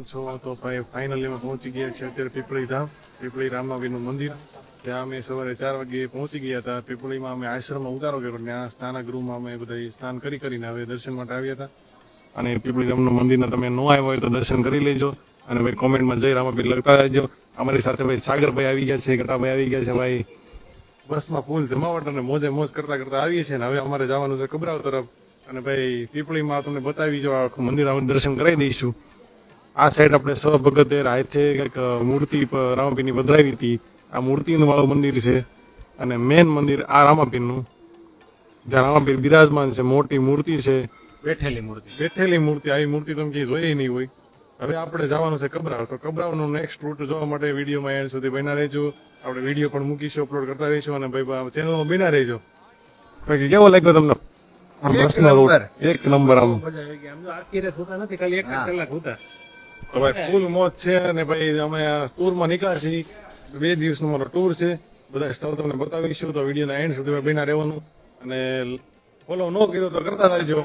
કેમ છો? તો ભાઈ ફાઇનલી અમે પહોંચી ગયા છે અત્યારે પીપળી રામાવીરનું મંદિર. ત્યાં અમે સવારે 4 વાગે પહોંચી ગયા હતા. પીપળીમાં અમે આશ્રમમાં ઉતારો કર્યો, ત્યાં સ્નાનગૃહમાં અમે બધા સ્નાન કરીને હવે દર્શન માટે આવ્યા હતા. અને પીપળી રામનું મંદિરના તમે ન આવ્યા હોય તો દર્શન કરી લેજો. અને ભાઈ કોમેન્ટમાં જય રામાપીર લખતા રહેજો. અમારી સાથે ભાઈ સાગરભાઈ આવી ગયા છે, ગટાભાઈ આવી ગયા છે. ભાઈ બસમાં ફૂલ જમાવટ અને મોજ કરતા આવીએ છીએ. ને હવે અમારે જવાનું છે કબરાવ તરફ. અને ભાઈ પીપળીમાં તમને બતાવી જો આખું મંદિર દર્શન કરાવી દઈશું. આ સાઈડ આપણે ભગતે હાથે કંઈક મૂર્તિ રામાપીરની પધરાવી હતી. આ મૂર્તિનું વાળું મંદિર છે અને મેન મંદિર આ રામાપીરનું, જ્યાં રામાપીર બિરાજમાન છે. મોટી મૂર્તિ છે, બેઠેલી મૂર્તિ. આવી મૂર્તિ તમે ક્યાંય જોઈ નહીં હોય. હવે આપણે જવાનું છે કબરાવ. તો કબરાવનું નેક્સ્ટ રૂટ જોવા માટે વિડીયોમાં એન્ડ સુધી બન્યા રહેજો. આપણે વિડીયો પણ મૂકીશું, અપલોડ કરતા રહીશું. અને ભાઈ ચેનલમાં બન્યા રહેજો. બાકી કેવો લાગ્યો તમને બસનો રૂટ? એક નંબર. આમ તો ભાઈ ફૂલ મોજ છે. અને ભાઈ અમે ટૂરમાં નીકળ્યા છીએ. 2 દિવસનો મારો ટૂર છે. બધા સ્થળ તમને બતાવીશું. તો વિડીયોના એન્ડ સુધી બન્યા રહેવાનું. અને ફોલો ન કર્યો તો કરતા રહેજો.